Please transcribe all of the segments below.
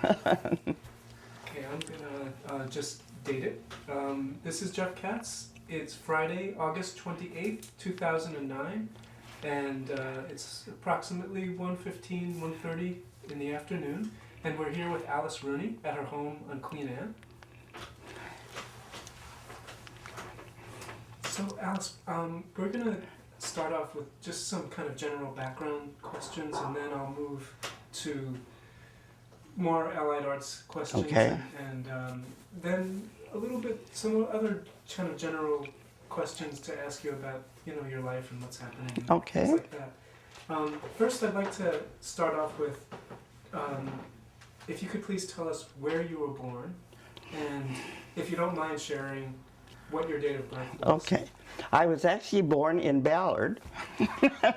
Okay, I'm gonna just date it. This is Jeff Katz. It's Friday, August 28th, 2009, and it's approximately 1:15, 1:30 in the afternoon, and we're here with Alice Rooney at her home on Queen Anne. So Alice, we're gonna start off with just some kind of general background questions, and then I'll move to more allied arts questions, Okay. and then a little bit some other kind of general questions to ask you about, you know, your life and what's happening, and Okay. things like that. First, I'd like to start off with, if you could please tell us where you were born, and if you don't mind sharing what your date of birth was. Okay. I was actually born in Ballard,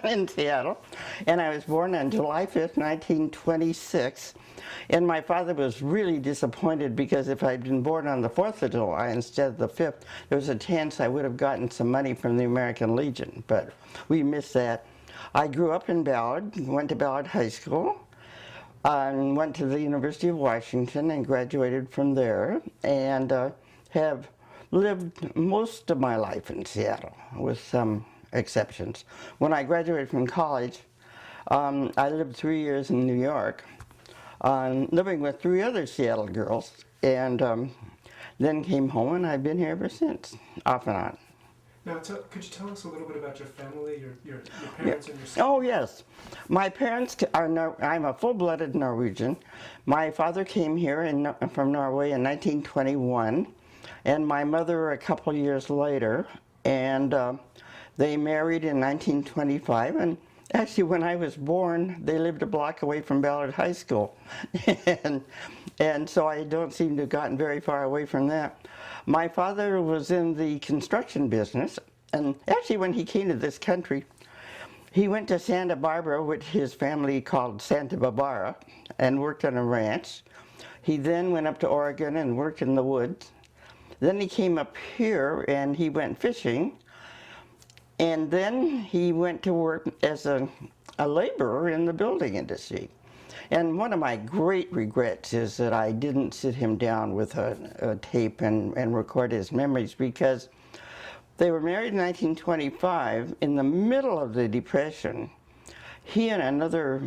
in Seattle, and I was born on July 5th, 1926. And my father was really disappointed because if I'd been born on the 4th of July instead of the 5th, there was a chance I would have gotten some money from the American Legion, but we missed that. I grew up in Ballard, went to Ballard High School, and went to the University of Washington and graduated from there, and have lived most of my life in Seattle, with some exceptions. When I graduated from college, I lived 3 years in New York, living with 3 other Seattle girls, and then came home, and I've been here ever since, off and on. Now, could you tell us a little bit about your family, your parents, and your siblings? Oh, yes. My parents are, I'm a full-blooded Norwegian. My father came here from Norway in 1921, and my mother a couple years later, and they married in 1925, and actually when I was born, they lived a block away from Ballard High School, and so I don't seem to have gotten very far away from that. My father was in the construction business, and actually when he came to this country, he went to Santa Barbara, which his family called Santa Barbara, and worked on a ranch. He then went up to Oregon and worked in the woods. Then he came up here and he went fishing, and then he went to work as a laborer in the building industry. And one of my great regrets is that I didn't sit him down with a tape and record his memories, because they were married in 1925 in the middle of the Depression. He and another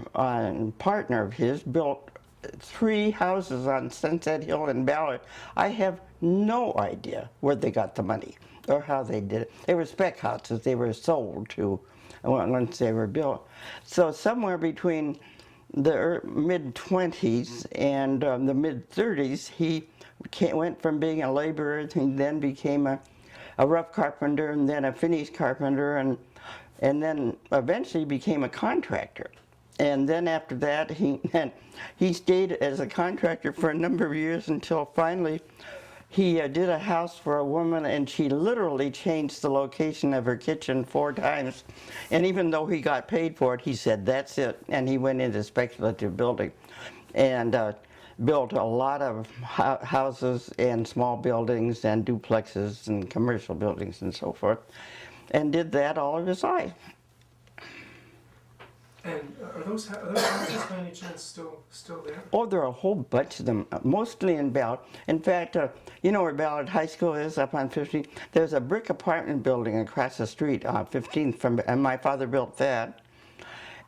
partner of his built 3 houses on Sunset Hill in Ballard. I have no idea where they got the money or how they did it. They were spec houses. They were sold to once they were built. So somewhere between the mid-20s and the mid-30s, he went from being a laborer to then became a rough carpenter, and then a finished carpenter, and then eventually became a contractor. And then after that, he stayed as a contractor for a number of years until finally he did a house for a woman, and she literally changed the location of her kitchen 4 times. And even though he got paid for it, he said, that's it. And he went into speculative building and built a lot of houses and small buildings and duplexes and commercial buildings and so forth, and did that all of his life. And are those houses by any chance still there? Oh, there are a whole bunch of them, mostly in Ballard. In fact, you know where Ballard High School is, up on 15th? There's a brick apartment building across the street on 15th, and my father built that.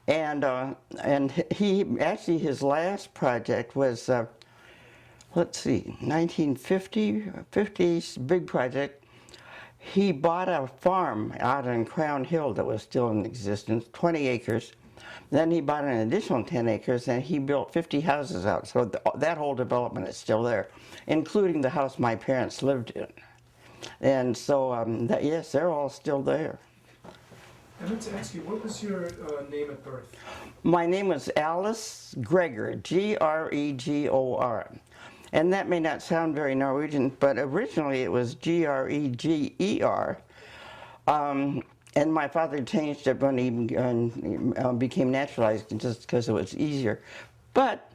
And he, actually his last project was, let's see, 50s big project. He bought a farm out on Crown Hill that was still in existence, 20 acres. Then he bought an additional 10 acres, and he built 50 houses out. So that whole development is still there, including the house my parents lived in. And so, yes, they're all still there. I meant to ask you, what was your name at birth? My name was Alice Gregor, Gregor. And that may not sound very Norwegian, but originally it was Greger. And my father changed it when he became naturalized, just because it was easier. But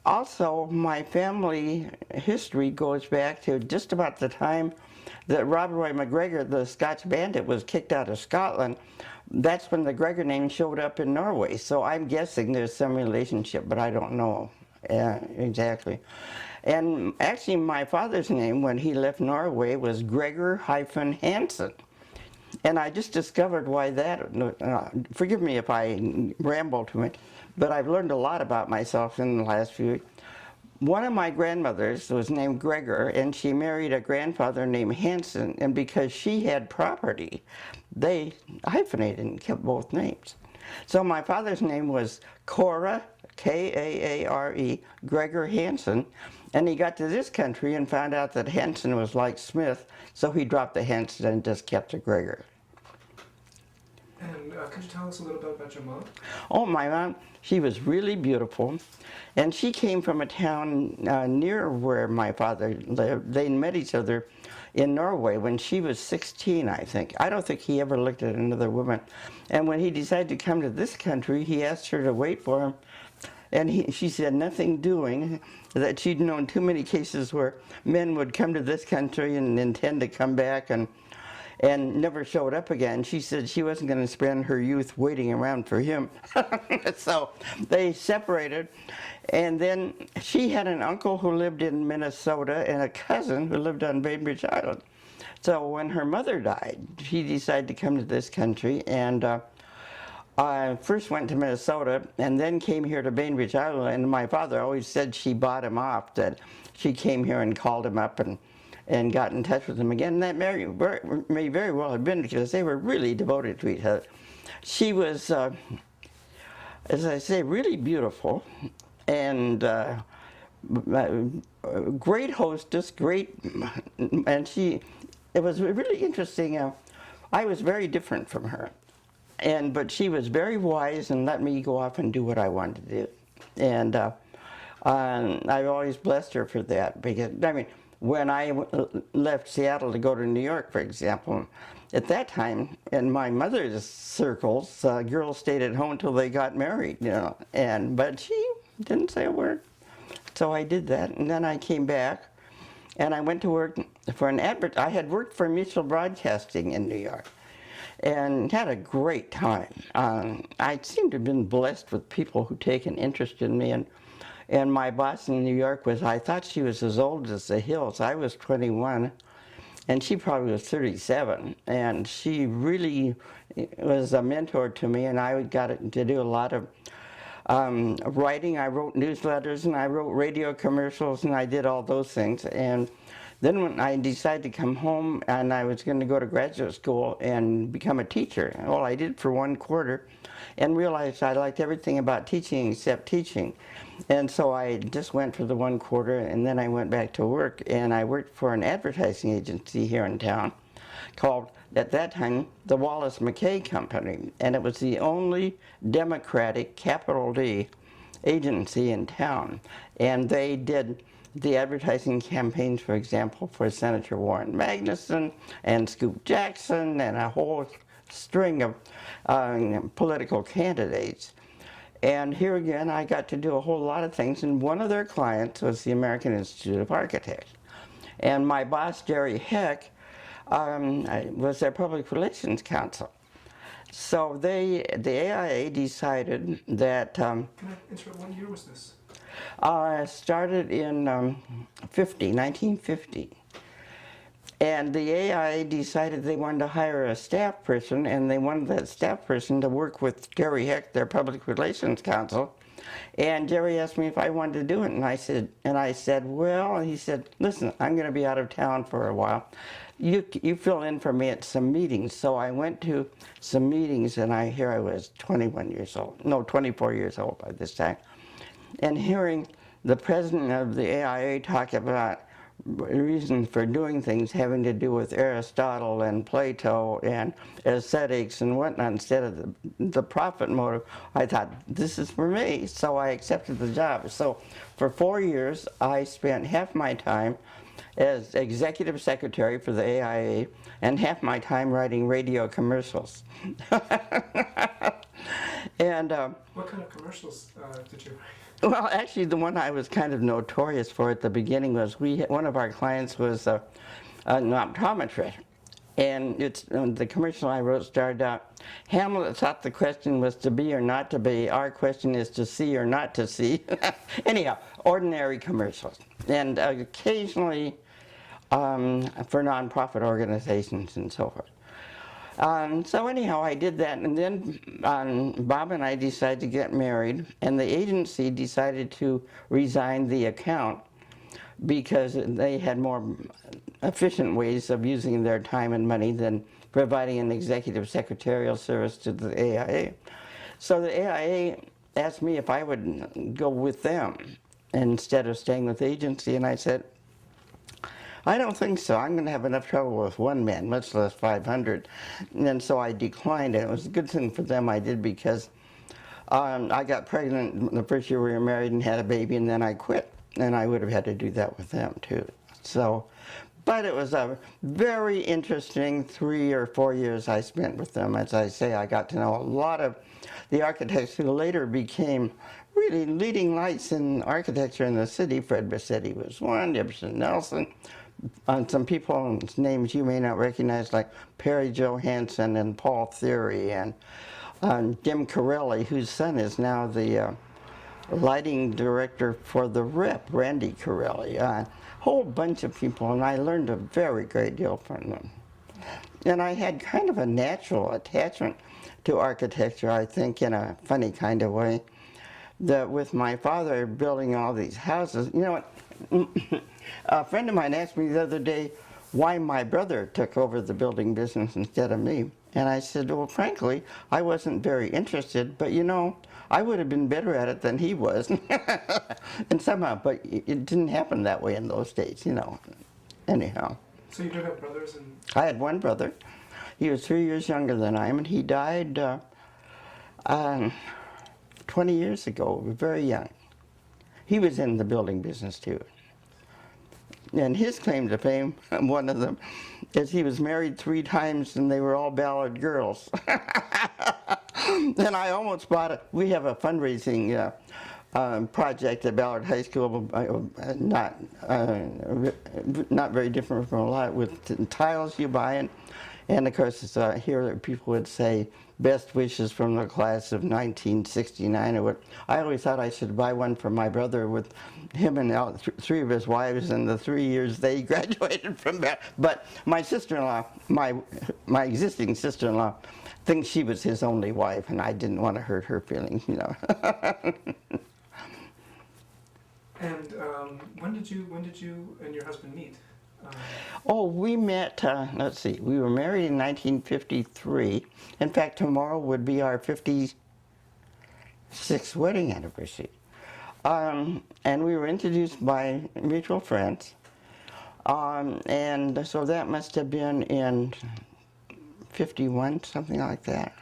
also, my family history goes back to just about the time that Robert Roy McGregor, the Scotch bandit, was kicked out of Scotland. That's when the Gregor name showed up in Norway. So I'm guessing there's some relationship, but I don't know. exactly. And actually, my father's name when he left Norway was Gregor-Hansen. And I just discovered why that, forgive me if I ramble too much, but I've learned a lot about myself in the last few weeks. One of my grandmothers was named Gregor, and she married a grandfather named Hansen, and because she had property, they hyphenated and kept both names. So my father's name was Cora, K-A-A-R-E, Gregor Hansen, and he got to this country and found out that Hansen was like Smith, so he dropped the Hansen and just kept the Gregor. And could you tell us a little bit about your mom? Oh, my mom, she was really beautiful, and she came from a town near where my father lived. They met each other in Norway when she was 16, I think. I don't think he ever looked at another woman. And when he decided to come to this country, he asked her to wait for him, and she said nothing doing, that she'd known too many cases where men would come to this country and intend to come back and never showed up again. She said she wasn't going to spend her youth waiting around for him. So they separated, and then she had an uncle who lived in Minnesota and a cousin who lived on Bainbridge Island. So when her mother died, she decided to come to this country, and I first went to Minnesota and then came here to Bainbridge Island, and my father always said she bought him off, that she came here and called him up and got in touch with him again. And that may very well have been because they were really devoted to each other. She was, as I say, really beautiful, and great hostess, and it was really interesting. I was very different from her, but she was very wise and let me go off and do what I wanted to do. And I've always blessed her for that, because, I mean, when I left Seattle to go to New York, for example, at that time, in my mother's circles, girls stayed at home until they got married, but she didn't say a word. So I did that, and then I came back, and I went to work for I had worked for Mutual Broadcasting in New York, and had a great time. I seem to have been blessed with people who take an interest in me, and my boss in New York I thought she was as old as the hills. I was 21, and she probably was 37, and she really was a mentor to me, and I got to do a lot of writing. I wrote newsletters, and I wrote radio commercials, and I did all those things. And then when I decided to come home, and I was going to go to graduate school and become a teacher, well, I did for 1 quarter, and realized I liked everything about teaching except teaching. And so I just went for the 1 quarter, and then I went back to work, and I worked for an advertising agency here in town called, at that time, the Wallace McKay Company, and it was the only Democratic, capital D, agency in town. And they did the advertising campaigns, for example, for Senator Warren Magnuson and Scoop Jackson and a whole string of political candidates. And here again, I got to do a whole lot of things, and one of their clients was the American Institute of Architects. And my boss, Jerry Heck, was their public relations counsel. So the AIA decided that... Can I interrupt? What year was this? Started in 1950. And the AIA decided they wanted to hire a staff person, and they wanted that staff person to work with Jerry Heck, their public relations counsel. And Jerry asked me if I wanted to do it, and I said, well, and he said, listen, I'm going to be out of town for a while. You fill in for me at some meetings. So I went to some meetings, and here I was 24 years old by this time. And hearing the president of the AIA talk about reasons for doing things having to do with Aristotle and Plato and aesthetics and whatnot instead of the profit motive, I thought, this is for me, so I accepted the job. So for 4 years, I spent half my time as executive secretary for the AIA and half my time writing radio commercials. And what kind of commercials did you write? Well, actually, the one I was kind of notorious for at the beginning was one of our clients was an optometrist, and the commercial I wrote started out, Hamlet thought the question was to be or not to be. Our question is to see or not to see. Anyhow, ordinary commercials. And occasionally for nonprofit organizations and so forth. So anyhow, I did that, and then Bob and I decided to get married, and the agency decided to resign the account because they had more efficient ways of using their time and money than providing an executive secretarial service to the AIA. So the AIA asked me if I would go with them instead of staying with the agency, and I said, I don't think so. I'm going to have enough trouble with one man, much less 500. And so I declined, and it was a good thing for them I did, because I got pregnant the first year we were married and had a baby, and then I quit. And I would have had to do that with them, too. So, but it was a very interesting 3 or 4 years I spent with them. As I say, I got to know a lot of the architects who later became really leading lights in architecture in the city. Fred Bassetti was one, Jefferson Nelson, some people whose names you may not recognize, like Perry Johansson and Paul Theory, and Jim Corelli, whose son is now the lighting director for the Rep, Randy Corelli. A whole bunch of people, and I learned a very great deal from them. And I had kind of a natural attachment to architecture, I think, in a funny kind of way. That with my father building all these houses, you know what, a friend of mine asked me the other day why my brother took over the building business instead of me. And I said, well, frankly, I wasn't very interested, but you know, I would have been better at it than he was. And somehow, but it didn't happen that way in those days, you know. Anyhow. So you do have brothers? And I had one brother. He was 3 years younger than I am, and he died 20 years ago, very young. He was in the building business too. And his claim to fame, one of them, is he was married 3 times and they were all Ballard girls. And I almost bought it. We have a fundraising project at Ballard High School, not very different from a lot, with tiles you buy. And of course, here people would say, best wishes from the class of 1969 or what. I always thought I should buy one for my brother with him and 3 of his wives in the 3 years they graduated from that. But my sister-in-law, my existing sister-in-law, thinks she was his only wife, and I didn't want to hurt her feelings, you know. And when did you and your husband meet? Oh, we met, let's see, we were married in 1953. In fact, tomorrow would be our 56th wedding anniversary. And we were introduced by mutual friends. And so that must have been in 51, something like that.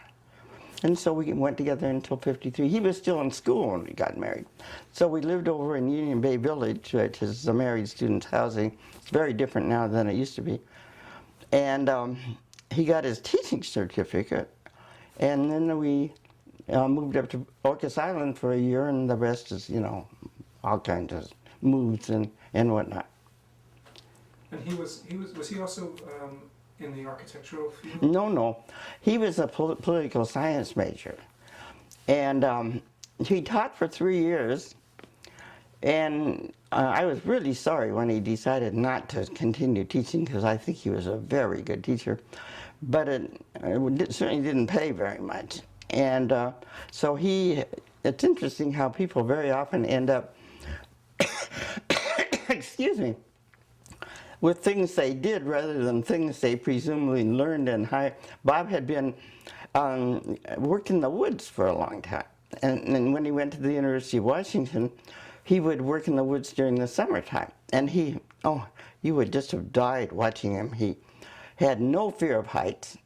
And so we went together until 53. He was still in school when we got married. So we lived over in Union Bay Village, which is the married students' housing. It's very different now than it used to be. And he got his teaching certificate. And then we moved up to Orcas Island for a year, and the rest is, you know, all kinds of moves and whatnot. And was he also in the architectural field? No. He was a political science major. And he taught for 3 years. And I was really sorry when he decided not to continue teaching, because I think he was a very good teacher. But it certainly didn't pay very much. And so it's interesting how people very often end up, excuse me, with things they did rather than things they presumably learned in high. Bob had been worked in the woods for a long time. And when he went to the University of Washington, he would work in the woods during the summertime. And you would just have died watching him. He had no fear of heights.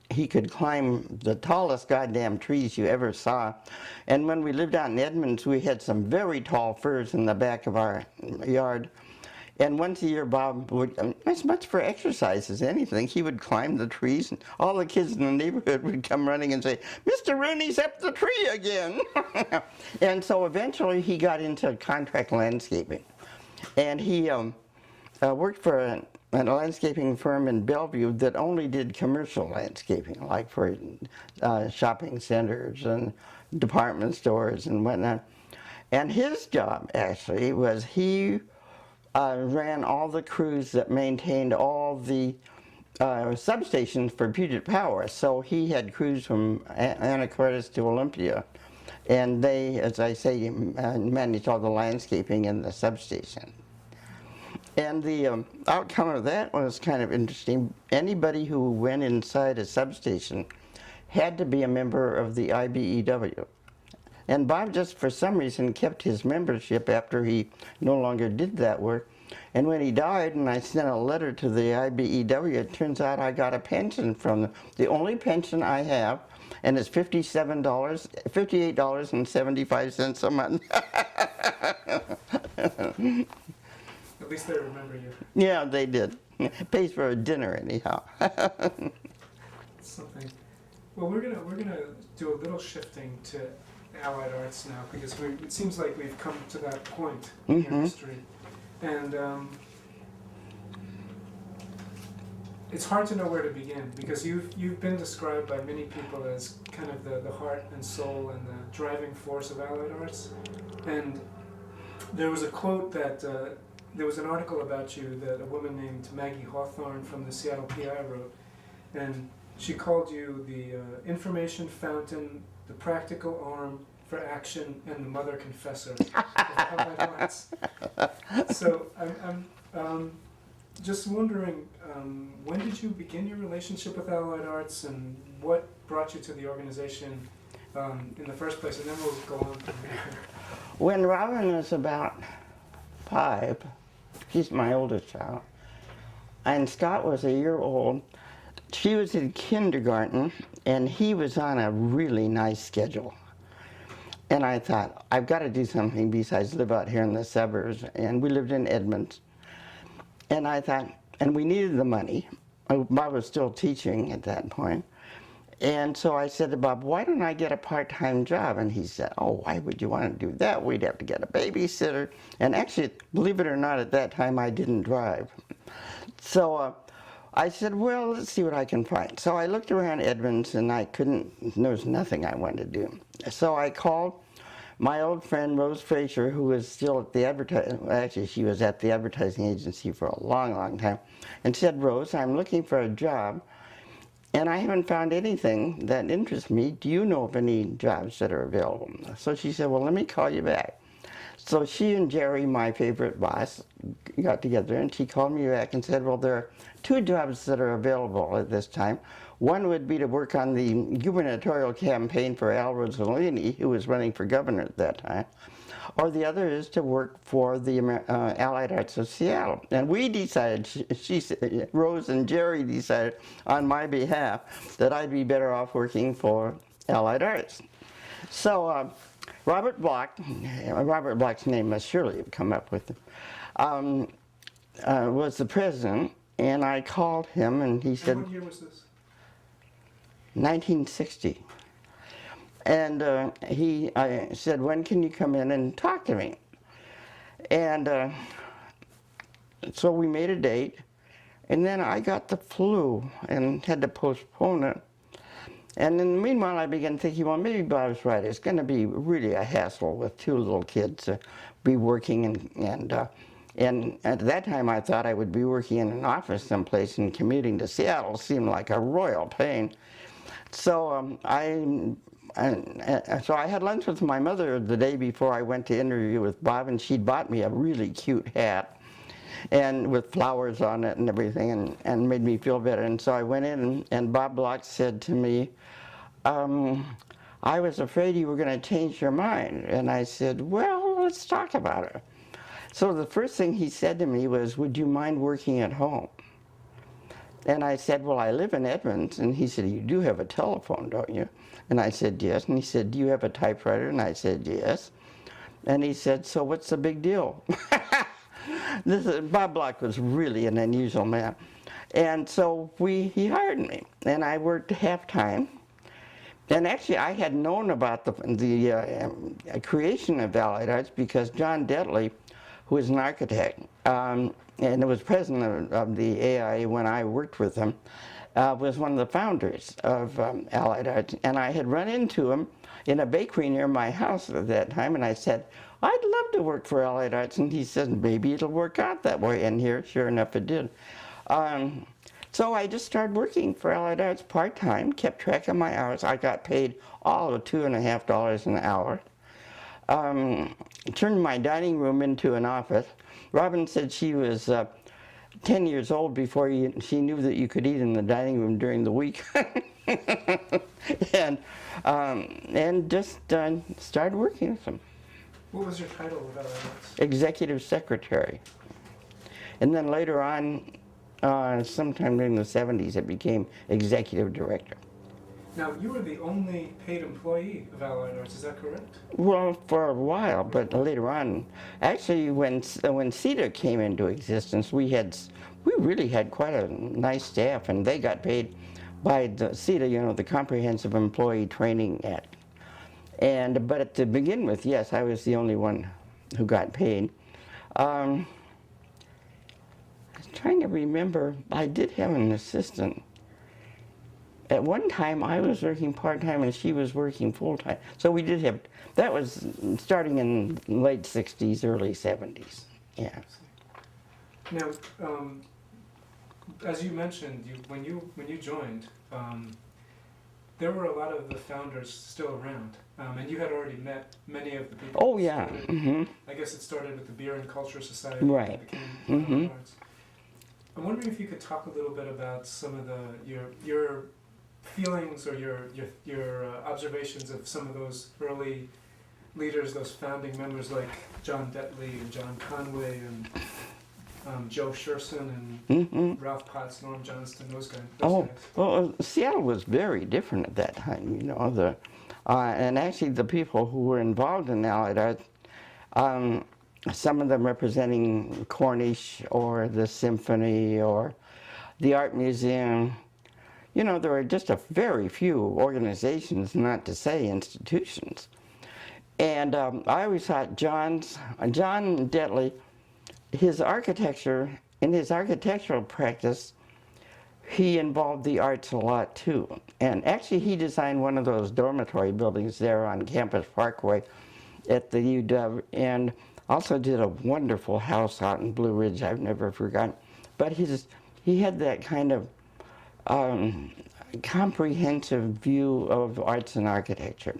He could climb the tallest goddamn trees you ever saw. And when we lived out in Edmonds, we had some very tall firs in the back of our yard. And once a year, Bob would, as much for exercise as anything, he would climb the trees, and all the kids in the neighborhood would come running and say, Mr. Rooney's up the tree again. And so eventually he got into contract landscaping. And he worked for a landscaping firm in Bellevue that only did commercial landscaping, like for shopping centers and department stores and whatnot. And his job, actually, was he ran all the crews that maintained all the substations for Puget Power. So he had crews from Anacortes to Olympia. And they, as I say, managed all the landscaping in the substation. And the outcome of that was kind of interesting. Anybody who went inside a substation had to be a member of the IBEW. And Bob just for some reason kept his membership after he no longer did that work. And when he died and I sent a letter to the IBEW, it turns out I got a pension from them. The only pension I have, and it's $58.75 a month. At least they remember you. Yeah, they did. Pays for a dinner anyhow. Something. Well, we're gonna do a little shifting to Allied Arts now because it seems like we've come to that point in history, and it's hard to know where to begin because you've been described by many people as kind of the heart and soul and the driving force of Allied Arts, and there was a quote that. There was an article about you that a woman named Maggie Hawthorne from the Seattle PI wrote, and she called you the information fountain, the practical arm for action, and the mother confessor of Allied Arts. So I'm just wondering, when did you begin your relationship with Allied Arts, and what brought you to the organization in the first place? And then we'll go on from there. When Robin was about 5, she's my oldest child, and Scott was a year old. She was in kindergarten, and he was on a really nice schedule. And I thought, I've got to do something besides live out here in the suburbs. And we lived in Edmonds. And I thought, and we needed the money. Bob was still teaching at that point. And so I said to Bob, why don't I get a part-time job? And he said, oh, why would you want to do that? We'd have to get a babysitter. And actually, believe it or not, at that time I didn't drive. So I said, well, let's see what I can find. So I looked around Edmonds and there was nothing I wanted to do. So I called my old friend Rose Fraser, who was still at the actually she was at the advertising agency for a long, long time, and said, Rose, I'm looking for a job. And I haven't found anything that interests me. Do you know of any jobs that are available? So she said, well, let me call you back. So she and Jerry, my favorite boss, got together and she called me back and said, well, there are 2 jobs that are available at this time. One would be to work on the gubernatorial campaign for Al Rossellini, who was running for governor at that time. Or the other is to work for the Allied Arts of Seattle. And we decided, Rose and Jerry decided on my behalf that I'd be better off working for Allied Arts. So Robert Block's name must surely have come up with it, was the president, and I called him and he said... And what year was this? 1960. And I said, when can you come in and talk to me? And so we made a date, and then I got the flu and had to postpone it. And in the meanwhile, I began thinking, well, maybe Bob's right. It's going to be really a hassle with 2 little kids to be working. And at that time, I thought I would be working in an office someplace, and commuting to Seattle seemed like a royal pain. So so I had lunch with my mother the day before I went to interview with Bob, and she'd bought me a really cute hat and with flowers on it and everything, and made me feel better. And so I went in, and Bob Block said to me, I was afraid you were going to change your mind. And I said, well, let's talk about it. So the first thing he said to me was, would you mind working at home? And I said, well, I live in Edmonds. And he said, you do have a telephone, don't you? And I said, yes. And he said, do you have a typewriter? And I said, yes. And he said, so what's the big deal? Bob Block was really an unusual man. And so he hired me, and I worked half-time. And actually, I had known about the creation of Allied Arts because John Detley, who was an architect, and was president of the AIA when I worked with him, was one of the founders of Allied Arts. And I had run into him in a bakery near my house at that time, and I said, I'd love to work for Allied Arts. And he said, maybe it'll work out that way. And here, sure enough, it did. So I just started working for Allied Arts part-time, kept track of my hours. I got paid all of $2.50 an hour. Turned my dining room into an office. Robin said she was 10 years old before she knew that you could eat in the dining room during the week. and just started working with them. What was your title with Allied Arts? Executive secretary. And then later on, sometime in the 70s, it became executive director. Now, you were the only paid employee of Allied Arts, is that correct? Well, for a while, but later on, actually, when CETA came into existence, we really had quite a nice staff, and they got paid by the CETA, you know, the Comprehensive Employee Training Act. But to begin with, yes, I was the only one who got paid. I was trying to remember, I did have an assistant. At one time, I was working part-time and she was working full-time. So we did have, that was starting in late 60s, early 70s, yeah. Now, as you mentioned, when you joined, there were a lot of the founders still around, and you had already met many of the people. Oh, yeah. I guess it started with the Beer and Culture Society. Right. And became Allied Arts. I'm wondering if you could talk a little bit about some of your feelings or your observations of some of those early leaders, those founding members like John Detley and John Conway and Joe Scherson and Ralph Potts, Norm Johnston, those guys. Well, Seattle was very different at that time, you know. And actually the people who were involved in Allied Arts, some of them representing Cornish or the Symphony or the Art Museum. You know, there were just a very few organizations, not to say institutions. And I always thought John Detley, his architecture, in his architectural practice, he involved the arts a lot too. And actually he designed one of those dormitory buildings there on Campus Parkway at the UW, and also did a wonderful house out in Blue Ridge I've never forgotten. But he had that kind of comprehensive view of arts and architecture.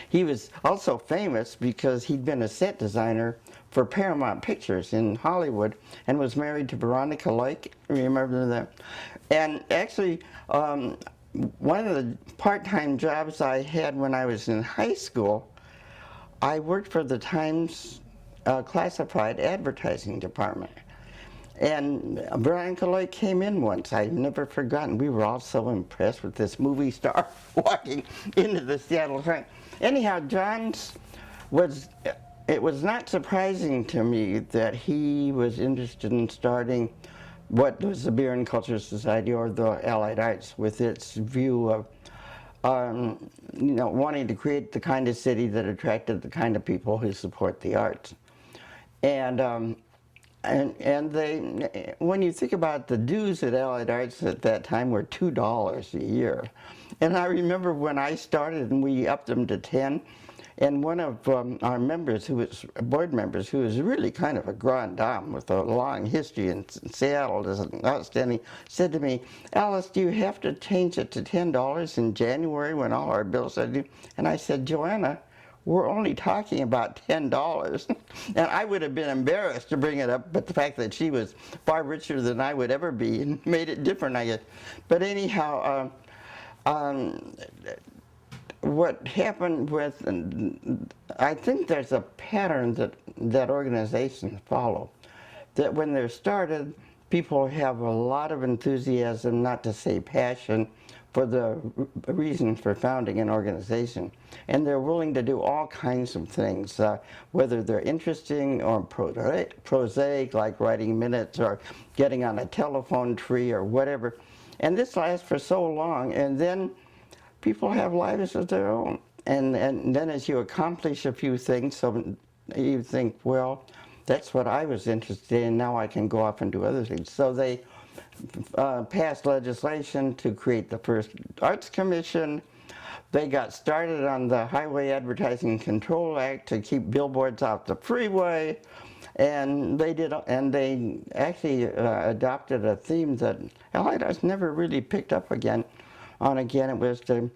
He was also famous because he'd been a set designer for Paramount Pictures in Hollywood and was married to Veronica Lake. Remember that? And actually, one of the part-time jobs I had when I was in high school, I worked for the Times classified advertising department. And Veronica Lake came in once. I've never forgotten. We were all so impressed with this movie star walking into the Seattle Times. Anyhow, it was not surprising to me that he was interested in starting what was the Beer and Culture Society, or the Allied Arts, with its view of you know, wanting to create the kind of city that attracted the kind of people who support the arts. And they, when you think about the dues at Allied Arts at that time, were $2 a year. And I remember when I started and we upped them to 10, and one of our members, board members, who was really kind of a grand dame with a long history in Seattle as an outstanding, said to me, Alice, do you have to change it to $10 in January when all our bills are due? And I said, Joanna, we're only talking about $10. And I would have been embarrassed to bring it up, but the fact that she was far richer than I would ever be made it different, I guess. But anyhow, what happened with, I think there's a pattern that organizations follow, that when they're started, people have a lot of enthusiasm, not to say passion, for the reason for founding an organization. And they're willing to do all kinds of things, whether they're interesting or prosaic, like writing minutes or getting on a telephone tree or whatever. And this lasts for so long, and then people have lives of their own. And then as you accomplish a few things, so you think, well, that's what I was interested in. Now I can go off and do other things. So they passed legislation to create the first Arts Commission. They got started on the Highway Advertising Control Act to keep billboards off the freeway, and they actually adopted a theme that LIDAR's never really picked up again. It was to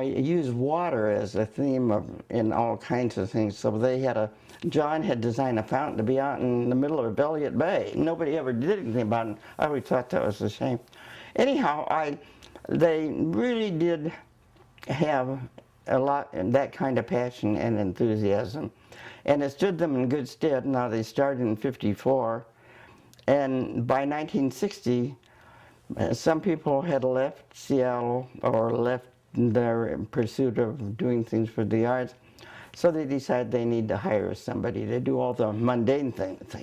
use water as a theme in all kinds of things. So John had designed a fountain to be out in the middle of Elliott Bay. Nobody ever did anything about it. I always thought that was a shame. Anyhow, they really did have a lot that kind of passion and enthusiasm, and it stood them in good stead. Now they started in '54, and by 1960 some people had left Seattle or left their pursuit of doing things for the arts, so they decided they need to hire somebody to do all the mundane things,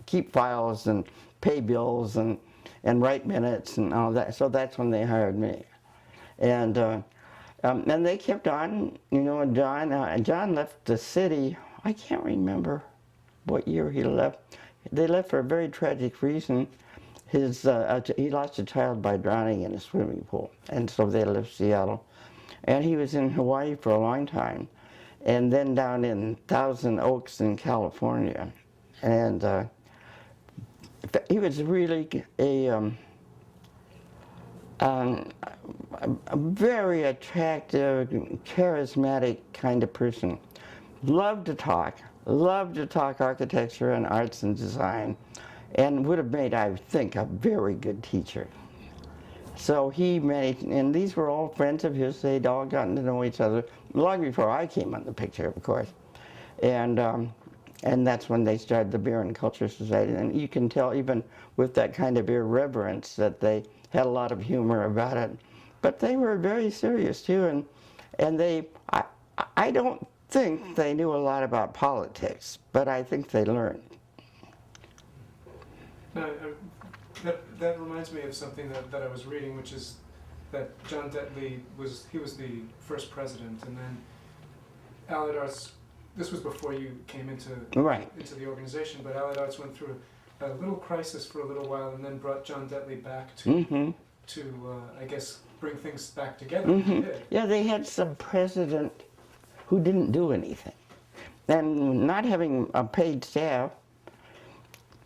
keep files and pay bills and write minutes and all that. So that's when they hired me, and they kept on. John left the city. I can't remember what year he left. They left for a very tragic reason. He lost a child by drowning in a swimming pool, and so they left Seattle. And he was in Hawaii for a long time, and then down in Thousand Oaks in California. And he was really a very attractive, charismatic kind of person. Loved to talk architecture and arts and design, and would have made, I think, a very good teacher. So and these were all friends of his. They'd all gotten to know each other long before I came on the picture, of course. And that's when they started the Beer and Culture Society. And you can tell, even with that kind of irreverence, that they had a lot of humor about it. But they were very serious too, and I don't think they knew a lot about politics, but I think they learned. No, that reminds me of something that I was reading, which is that John Detley was the first president, and then Allied Arts. This was before you came into the organization, but Allied Arts went through a little crisis for a little while, and then brought John Detley back to I guess bring things back together. Mm-hmm. Yeah, they had some president who didn't do anything, and not having a paid staff,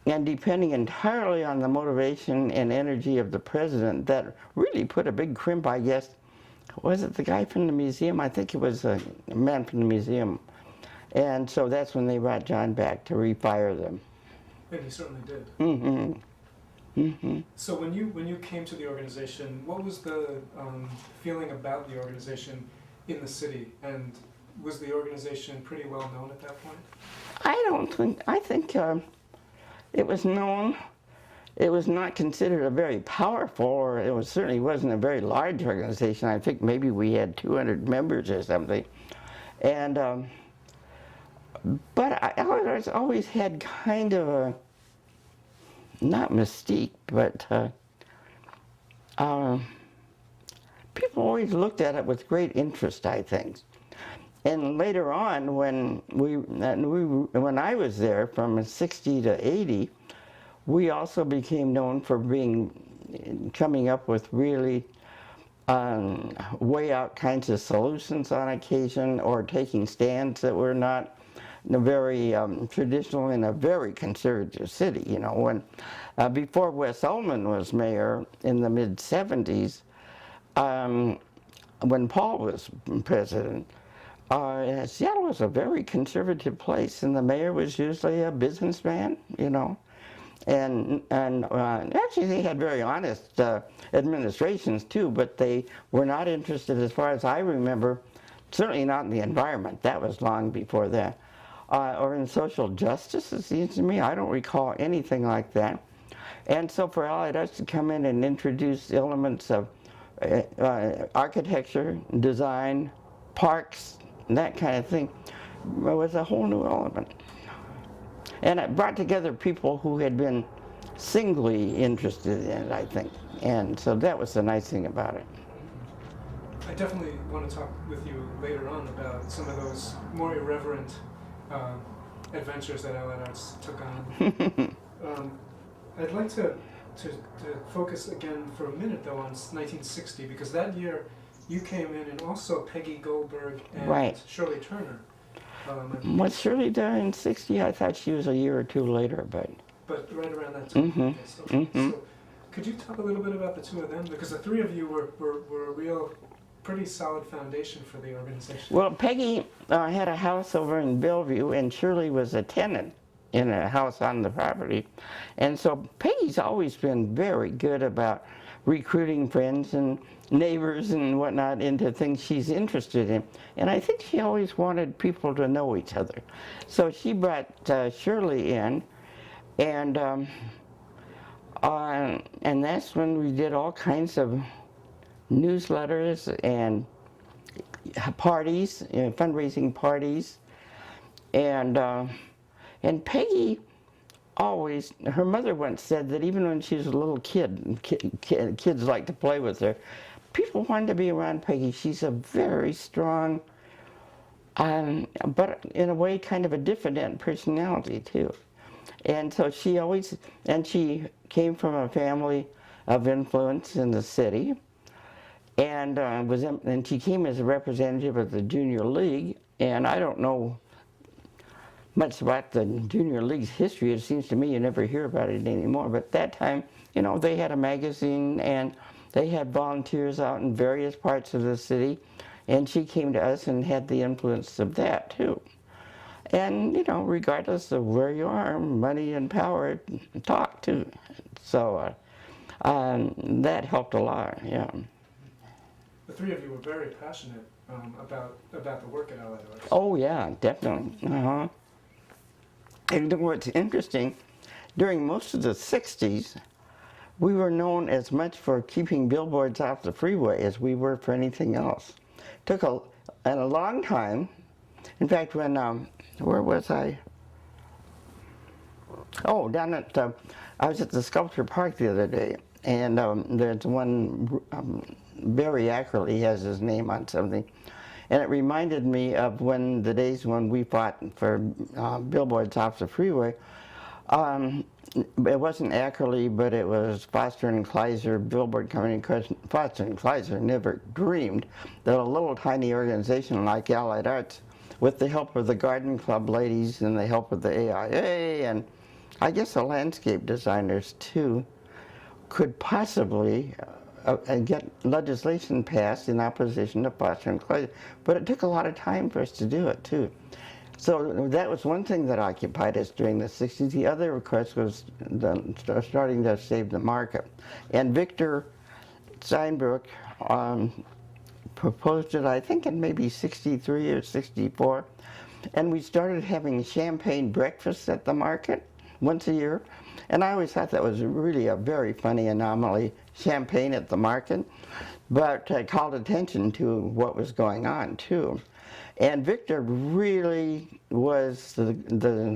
and depending entirely on the motivation and energy of the president, that really put a big crimp, I guess. Was it the guy from the museum? I think it was a man from the museum. And so that's when they brought John back to refire them. And he certainly did. Mm-hmm. Mm-hmm. So when you came to the organization, what was the feeling about the organization in the city? And was the organization pretty well known at that point? I think it was known. It was not considered a very powerful, or certainly wasn't a very large organization. I think maybe we had 200 members or something. And but Allied Arts always had kind of a, not mystique, but people always looked at it with great interest, I think. And later on, when I was there from '60 to '80, we also became known for coming up with really way out kinds of solutions on occasion, or taking stands that were not very traditional in a very conservative city. When before Wes Ullman was mayor in the mid '70s, when Paul was president, Seattle was a very conservative place, and the mayor was usually a businessman, And actually they had very honest administrations too, but they were not interested, as far as I remember, certainly not in the environment. That was long before that. Or in social justice, it seems to me. I don't recall anything like that. And so for Allied Arts to come in and introduce elements of architecture, design, parks, that kind of thing, was a whole new element. And it brought together people who had been singly interested in it, I think. And so that was the nice thing about it. I definitely want to talk with you later on about some of those more irreverent adventures that Allied Arts took on. I'd like to focus again for a minute though on 1960, because that year you came in and also Peggy Goldberg and Right. Shirley Turner. Was Shirley there in 60? I thought she was a year or two later, but right around that time. Mhm. Yes, okay. So could you talk a little bit about the two of them? Because the three of you were a real, pretty solid foundation for the organization. well, Peggy had a house over in Bellevue, and Shirley was a tenant in a house on the property. And so Peggy's always been very good about recruiting friends and neighbors and whatnot into things she's interested in. And I think she always wanted people to know each other. So she brought Shirley in, and that's when we did all kinds of newsletters and parties, fundraising parties, and Peggy always, her mother once said that even when she was a little kid, kids like to play with her, people wanted to be around Peggy. She's a very strong, but in a way kind of a diffident personality too. And so she always, and she came from a family of influence in the city, and and she came as a representative of the Junior League, and I don't know much about the Junior League's history. It seems to me you never hear about it anymore, but that time, you know, they had a magazine and they had volunteers out in various parts of the city, and she came to us and had the influence of that too. And, you know, regardless of where you are, money and power talk too. So that helped a lot, yeah. The three of you were very passionate about the work at Allied Arts. Oh yeah, definitely. And what's interesting, during most of the 60s, we were known as much for keeping billboards off the freeway as we were for anything else. Took a long time. In fact, when, where was I? Oh, down at, I was at the Sculpture Park the other day, and there's one, Barry Ackerley has his name on something. And it reminded me of the days when we fought for billboards off the freeway. It wasn't Ackerley, but it was Foster and Kleiser Billboard Company. Because Foster and Kleiser never dreamed that a little tiny organization like Allied Arts, with the help of the Garden Club ladies and the help of the AIA, and I guess the landscape designers too, could possibly and get legislation passed in opposition to Foster and Kleiser. But it took a lot of time for us to do it too. So that was one thing that occupied us during the 60s. The other, of course, was starting to save the market. And Victor Steinbrook proposed it, I think, in maybe 63 or 64. And we started having champagne breakfasts at the market once a year. And I always thought that was really a very funny anomaly, champagne at the market, but called attention to what was going on too. And Victor really was the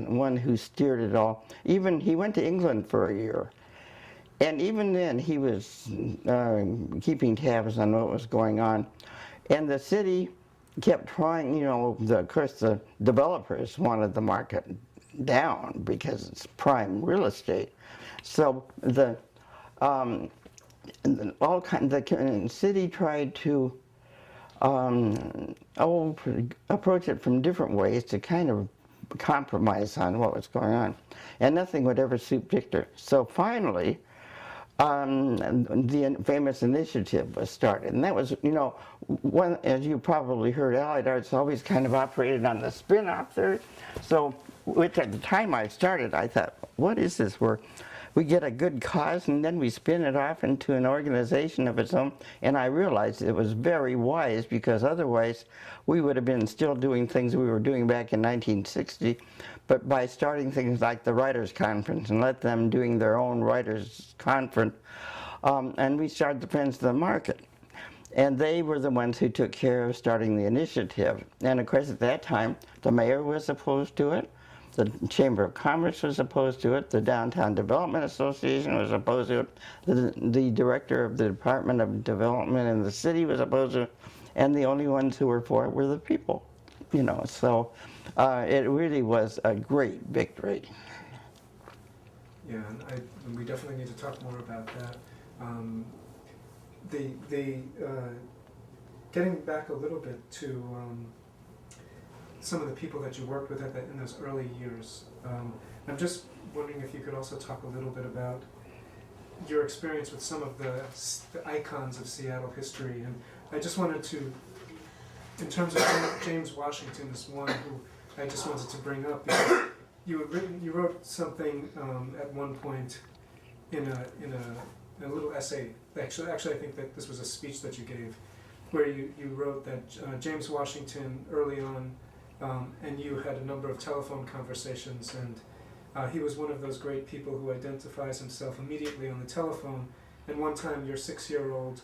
one who steered it all. Even he went to England for a year. And even then he was keeping tabs on what was going on. And the city kept trying, you know, of course the developers wanted the market down because it's prime real estate. So the city tried to approach it from different ways to kind of compromise on what was going on, and nothing would ever suit Victor. So finally, the famous initiative was started, and that was, you know, one, as you probably heard, Allied Arts always kind of operated on the spin-off theory. So, which at the time I started, I thought, what is this? Where we get a good cause and then we spin it off into an organization of its own. And I realized it was very wise, because otherwise we would have been still doing things we were doing back in 1960. But by starting things like the Writers' Conference and let them doing their own Writers' Conference, and we started the Friends of the Market. And they were the ones who took care of starting the initiative. And of course at that time, the mayor was opposed to it. The Chamber of Commerce was opposed to it. The Downtown Development Association was opposed to it. The director of the Department of Development in the city was opposed to it. And the only ones who were for it were the people, you know. So it really was a great victory. Yeah, and we definitely need to talk more about that. Getting back a little bit to some of the people that you worked with in those early years, I'm just wondering if you could also talk a little bit about your experience with some of the icons of Seattle history. And I just wanted to, in terms of James Washington is one who I just wanted to bring up, because you wrote something at one point in a little essay. Actually, I think that this was a speech that you gave, where you wrote that James Washington early on, and you had a number of telephone conversations, and he was one of those great people who identifies himself immediately on the telephone. And one time your 6-year-old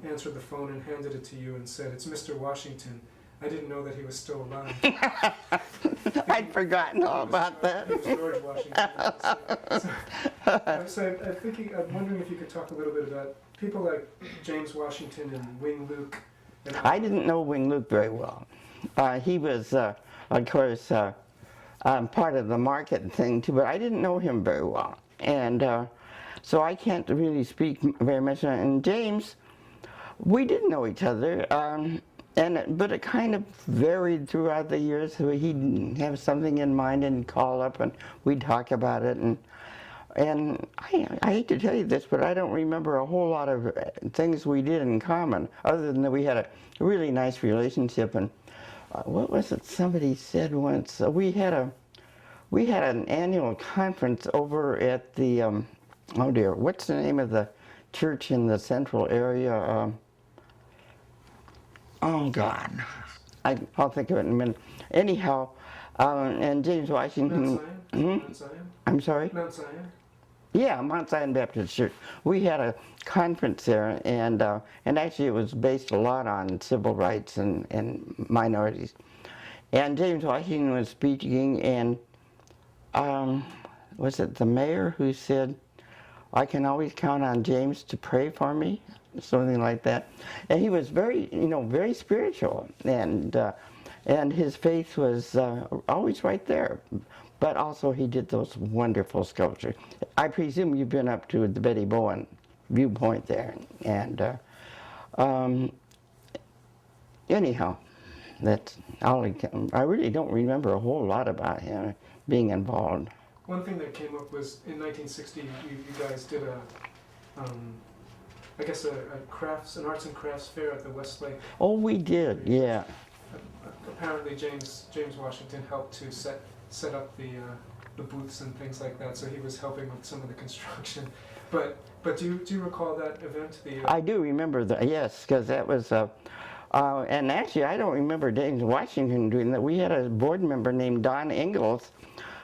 answered the phone and handed it to you and said, "It's Mr. Washington." I didn't know that he was still alive. I'd forgotten all about that. He was George Washington. I'm wondering if you could talk a little bit about people like James Washington and Wing Luke. I didn't know Wing Luke very well. He was, of course, part of the market thing too, but I didn't know him very well. And so I can't really speak very much. And James, we did know each other. But it kind of varied throughout the years. So he'd have something in mind and call up, and we'd talk about it. And I hate to tell you this, but I don't remember a whole lot of things we did in common, other than that we had a really nice relationship. And what was it somebody said once? We had an annual conference over at the oh dear, what's the name of the church in the central area? Oh God, I'll think of it in a minute. Anyhow, and James Washington. Mount Zion? I'm sorry? Mount Zion? Yeah, Mount Zion Baptist Church. We had a conference there, and actually it was based a lot on civil rights and minorities. And James Washington was speaking, and was it the mayor who said, "I can always count on James to pray for me," something like that. And he was very, very spiritual, and his faith was always right there. But also he did those wonderful sculptures. I presume you've been up to the Betty Bowen viewpoint there, and anyhow, that's all. I really don't remember a whole lot about him being involved. One thing that came up was in 1960, you guys did an arts and crafts fair at the Westlake. Oh, we did, yeah. Apparently, James Washington helped to set up the booths and things like that. So he was helping with some of the construction. But do you recall that event? I do remember that. Yes, because that was. And actually, I don't remember James Washington doing that. We had a board member named Don Ingalls,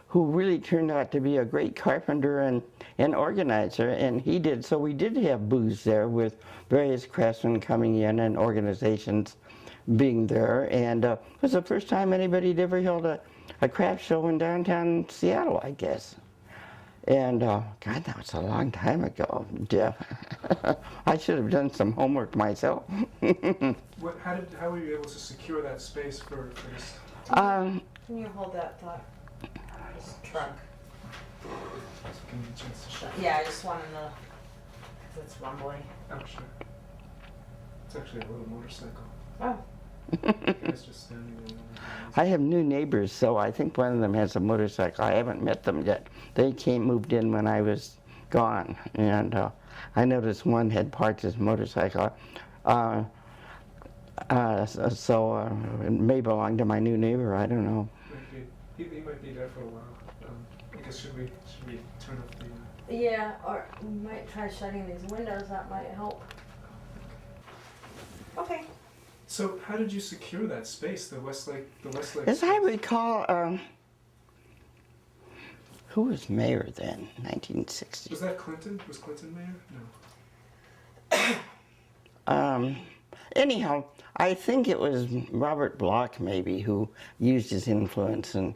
who really turned out to be a great carpenter and organizer, and he did. So we did have booths there with various craftsmen coming in and organizations being there, and it was the first time anybody had ever held a craft show in downtown Seattle, I guess. And God, that was a long time ago, Jeff. I should have done some homework myself. How were you able to secure that space for this? Can you hold that thought? This truck. Give me a chance to show. Yeah, I just want to know if it's rumbling. Oh, sure. It's actually a little motorcycle. Oh. It's just standing there. I have new neighbors, so I think one of them has a motorcycle. I haven't met them yet. They moved in when I was gone, and I noticed one had parked his motorcycle. So it may belong to my new neighbor. I don't know. He might be there for a while. I guess should we turn off the? Yeah, or we might try shutting these windows. That might help. Okay. So how did you secure that space, the Westlake? As I recall, who was mayor then? 1960. Was that Clinton? Was Clinton mayor? No. Anyhow, I think it was Robert Bloch maybe who used his influence, and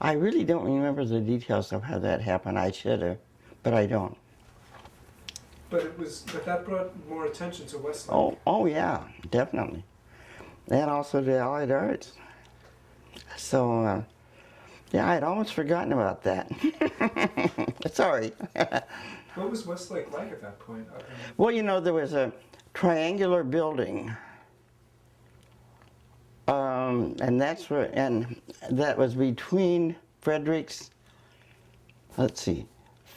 I really don't remember the details of how that happened. I should have, but I don't. But that brought more attention to Westlake. Oh yeah, definitely. And also the Allied Arts. So, yeah, I'd almost forgotten about that. Sorry. What was Westlake like at that point? Well, you know, there was a triangular building. And that was between Fredericks, let's see,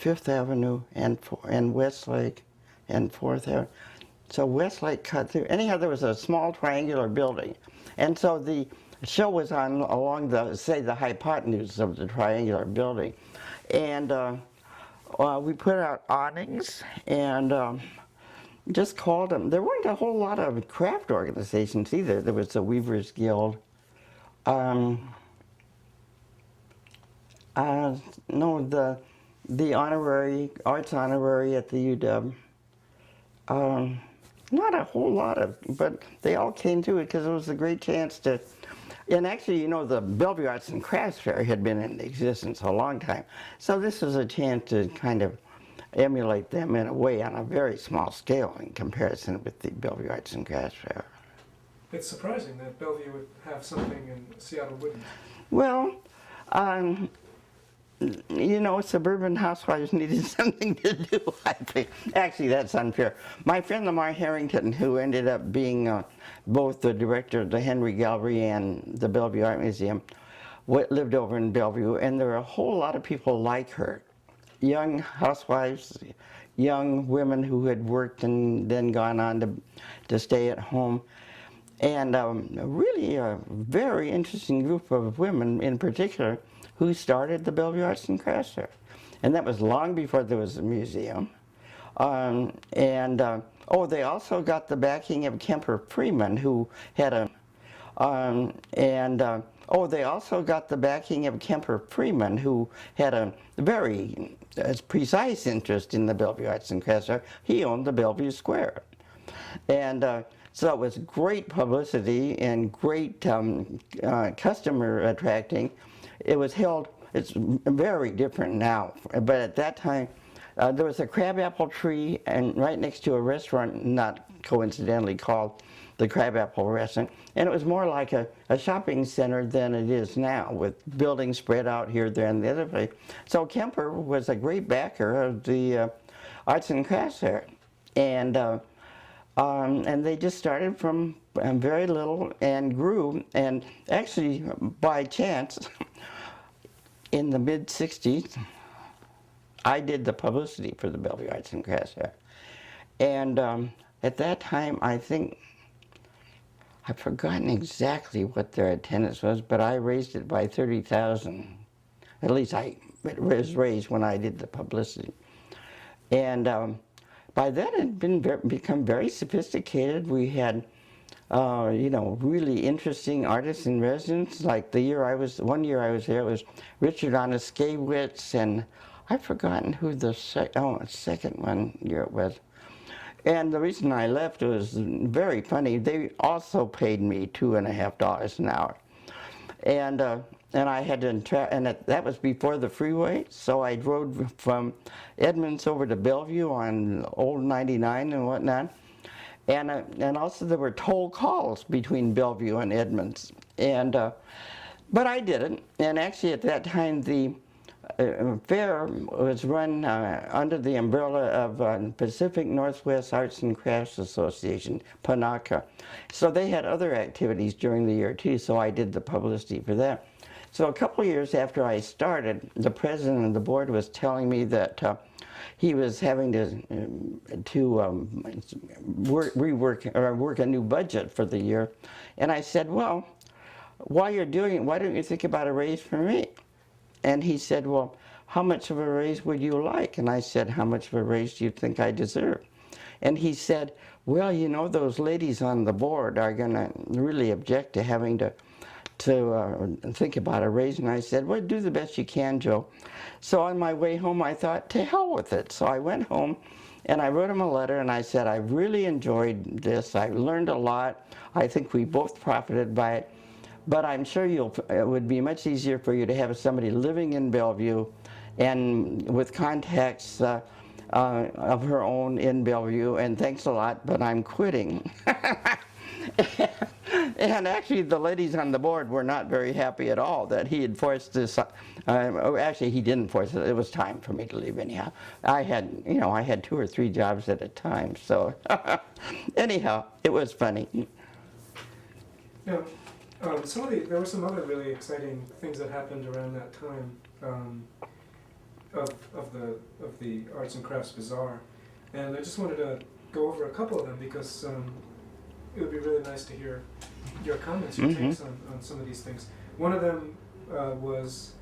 5th Avenue and Westlake and 4th Avenue. So Westlake cut through. Anyhow, there was a small triangular building. And so the show was on along the hypotenuse of the triangular building. And we put out awnings and just called them. There weren't a whole lot of craft organizations either. There was the Weavers Guild. No, the arts honorary at the UW. Not a whole lot of, but they all came to it because it was a great chance to. And actually, you know, the Bellevue Arts and Crafts Fair had been in existence a long time, so this was a chance to kind of emulate them in a way on a very small scale in comparison with the Bellevue Arts and Crafts Fair. It's surprising that Bellevue would have something and Seattle wouldn't. Well, you know, suburban housewives needed something to do, I think. Actually, that's unfair. My friend Lamar Harrington, who ended up being both the director of the Henry Gallery and the Bellevue Art Museum, lived over in Bellevue, and there were a whole lot of people like her. Young housewives, young women who had worked and then gone on to stay at home. And really a very interesting group of women in particular who started the Bellevue Arts and Crafts Fair. And that was long before there was a museum. They also got the backing of Kemper Freeman, who had a, they also got the backing of Kemper Freeman, who had a very precise interest in the Bellevue Arts and Crafts Fair. He owned the Bellevue Square. And so it was great publicity and great customer attracting. It was held, it's very different now, but at that time there was a crabapple tree and right next to a restaurant, not coincidentally called the Crabapple Restaurant, and it was more like a shopping center than it is now, with buildings spread out here, there, and the other place. So Kemper was a great backer of the Arts and Crafts Fair, and they just started from very little and grew, and actually by chance, in the mid-'60s, I did the publicity for the Bellevue Arts and Crafts Fair. And at that time, I think, I've forgotten exactly what their attendance was, but I raised it by 30,000. At least it was raised when I did the publicity. And by then it had become very sophisticated. We had you know, really interesting artists in residence. Like one year I was there, it was Richard Oniskewicz, and I've forgotten who the second one year it was. And the reason I left was very funny. They also paid me $2.50 an hour. And I had to, that was before the freeway, so I drove from Edmonds over to Bellevue on Old 99 and whatnot. And also there were toll calls between Bellevue and Edmonds. But I didn't. And actually at that time the fair was run under the umbrella of Pacific Northwest Arts and Crafts Association, PANACA. So they had other activities during the year too, so I did the publicity for that. So a couple of years after I started, the president of the board was telling me that he was having to work a new budget for the year. And I said, well, while you're doing it, why don't you think about a raise for me? And he said, well, how much of a raise would you like? And I said, how much of a raise do you think I deserve? And he said, well, you know, those ladies on the board are going to really object to having to think about a raise. And I said, well, do the best you can, Joe. So on my way home, I thought, to hell with it. So I went home and I wrote him a letter and I said, I really enjoyed this. I learned a lot. I think we both profited by it. But I'm sure it would be much easier for you to have somebody living in Bellevue and with contacts of her own in Bellevue, and thanks a lot, but I'm quitting. And actually, the ladies on the board were not very happy at all that he had forced this. Actually, he didn't force it. It was time for me to leave anyhow. I had 2 or 3 jobs at a time. So anyhow, it was funny. Yeah. There were some other really exciting things that happened around that time of the Arts and Crafts Bazaar, and I just wanted to go over a couple of them because it would be really nice to hear your comments, your takes on some of these things. One of them was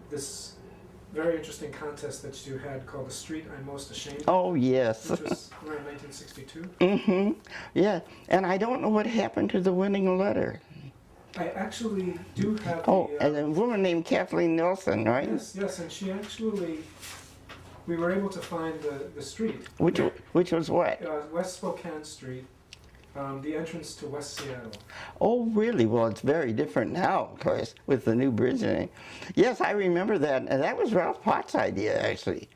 this very interesting contest that you had called The Street I'm Most Ashamed of, Oh, yes. which was around 1962. Mm-hmm. Yeah, and I don't know what happened to the winning letter. I actually do have And a woman named Kathleen Nelson, right? Yes, and she actually, we were able to find the street. Which was what? West Spokane Street, the entrance to West Seattle. Oh, really? Well, it's very different now, of course, with the new bridge and everything. Yes, I remember that, and that was Ralph Potts' idea, actually.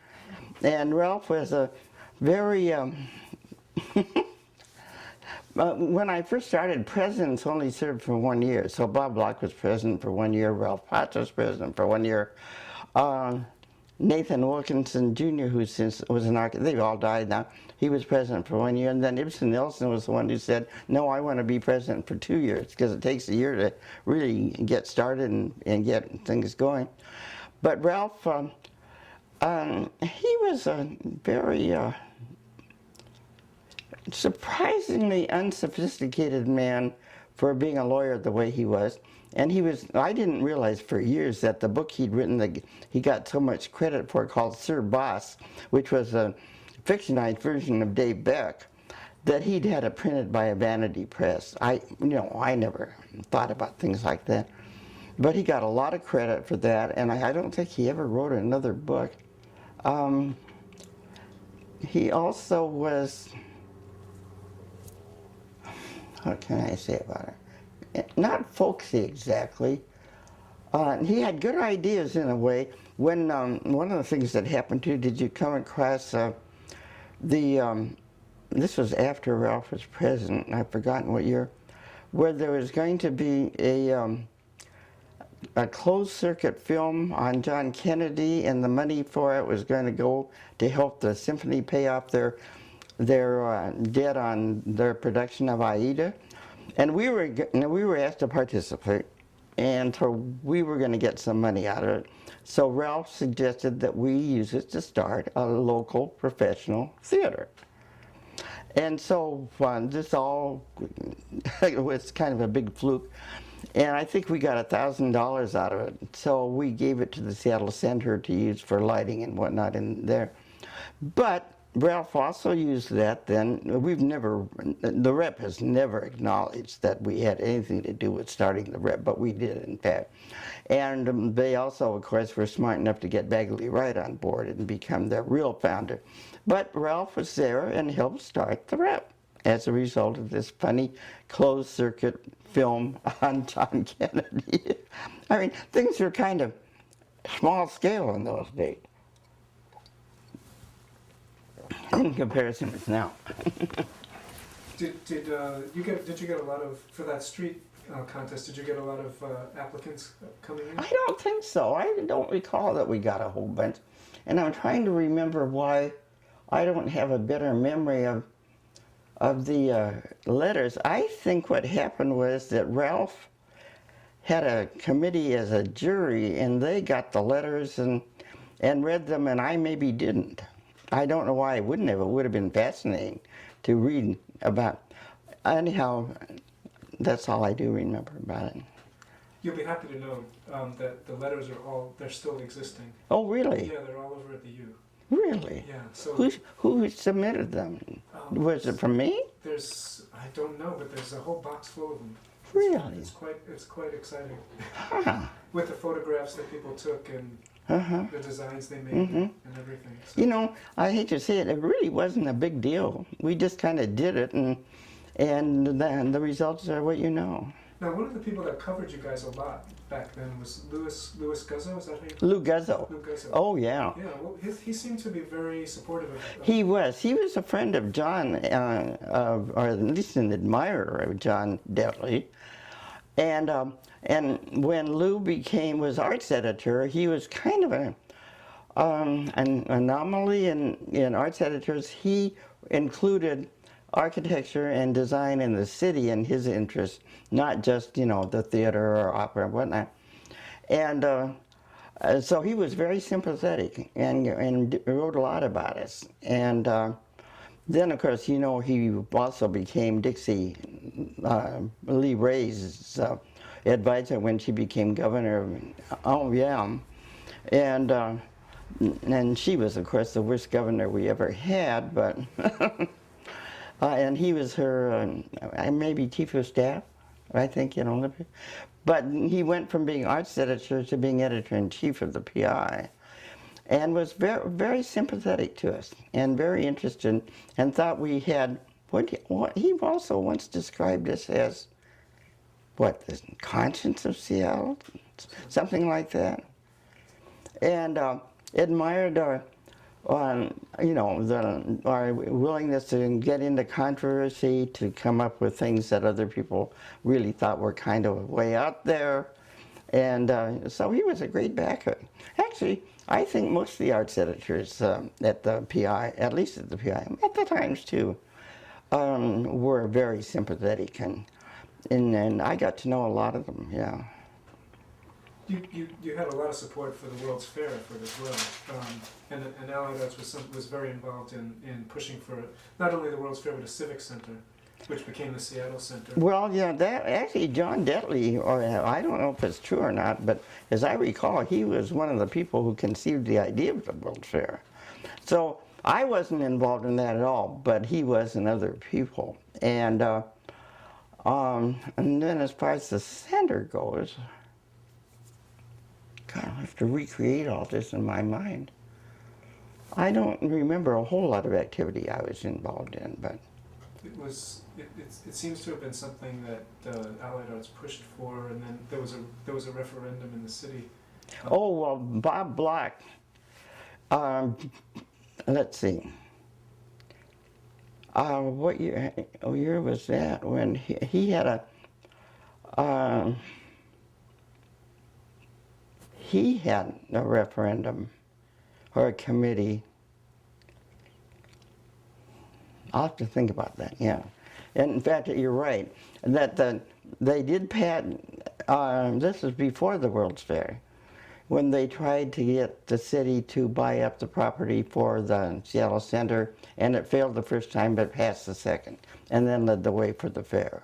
And Ralph was a very, when I first started, presidents only served for 1 year. So Bob Block was president for 1 year, Ralph Potts was president for 1 year. Nathan Wilkinson Jr., who since was an architect, they've all died now, he was president for 1 year. And then Ibsen Nelson was the one who said, no, I want to be president for 2 years, because it takes a year to really get started and get things going. But Ralph, he was a very surprisingly unsophisticated man for being a lawyer the way he was. And I didn't realize for years that the book he'd written that he got so much credit for, called Sir Boss, which was a fictionized version of Dave Beck, that he'd had it printed by a vanity press. I never thought about things like that. But he got a lot of credit for that, and I don't think he ever wrote another book. He also was, what can I say about it? Not folksy exactly. He had good ideas in a way. When one of the things that happened to, did you come across this was after Ralph was president, I've forgotten what year, where there was going to be a closed circuit film on John Kennedy, and the money for it was going to go to help the symphony pay off their debt on their production of Aida. And we were asked to participate, and so we were going to get some money out of it. So Ralph suggested that we use it to start a local professional theater. And so this all was kind of a big fluke. And I think we got $1,000 out of it. So we gave it to the Seattle Center to use for lighting and whatnot in there. But Ralph also used that then. The rep has never acknowledged that we had anything to do with starting the rep, but we did in fact. And they also, of course, were smart enough to get Bagley Wright on board and become their real founder. But Ralph was there and helped start the rep as a result of this funny closed circuit film on John Kennedy. I mean, things were kind of small scale in those days in comparison with now. Did you get a lot of, for that street contest, did you get a lot of applicants coming in? I don't think so. I don't recall that we got a whole bunch. And I'm trying to remember why I don't have a better memory of the letters. I think what happened was that Ralph had a committee as a jury, and they got the letters and read them, and I maybe didn't. I don't know why I wouldn't have. It would have been fascinating to read about. Anyhow, that's all I do remember about it. You'll be happy to know that the letters they're still existing. Oh, really? Yeah, they're all over at the U. Really? Yeah. So who submitted them? Was it from me? I don't know, but there's a whole box full of them. Really? It's quite exciting. Huh. With the photographs that people took and the designs they made and everything. So. You know, I hate to say it, it really wasn't a big deal. We just kind of did it, and then the results are what you know. Now, one of the people that covered you guys a lot back then was Louis Guzzo. Is that how you? Lou Guzzo. Lou Guzzo. Oh, yeah. Yeah. Well, he seemed to be very supportive of. He was a friend of John, or at least an admirer of John Detley. And when Lou was arts editor, he was kind of an anomaly in arts editors. He included architecture and design in the city in his interest, not just, the theater or opera and whatnot. And so he was very sympathetic and wrote a lot about us. And then, of course, he also became Dixie Lee Ray's advisor when she became governor. Oh, yeah. And she was, of course, the worst governor we ever had, but and he was her maybe chief of staff, I think, but he went from being arts editor to being editor-in-chief of the PI, and was very, very sympathetic to us and very interested, and thought we had what he also once described us as, the conscience of Seattle, something like that, and admired our willingness to get into controversy, to come up with things that other people really thought were kind of way out there. And so he was a great backer. Actually, I think most of the arts editors at the PI, at least at the PI, at the Times too, were very sympathetic. And I got to know a lot of them, yeah. You had a lot of support for the World's Fair effort as well, and Allied Arts was very involved in pushing for not only the World's Fair but a civic center, which became the Seattle Center. Well, yeah, that actually John Detley, or I don't know if it's true or not, but as I recall, he was one of the people who conceived the idea of the World's Fair. So I wasn't involved in that at all, but he was and other people. And then as far as the center goes, God, I have to recreate all this in my mind. I don't remember a whole lot of activity I was involved in, but it seems to have been something that Allied Arts pushed for, and then there was a referendum in the city. Oh well, Bob Black. Let's see. What year was that? When he had a. He had a referendum or a committee. I'll have to think about that, yeah. And in fact, you're right, that they did this was before the World's Fair, when they tried to get the city to buy up the property for the Seattle Center, and it failed the first time, but passed the second, and then led the way for the fair.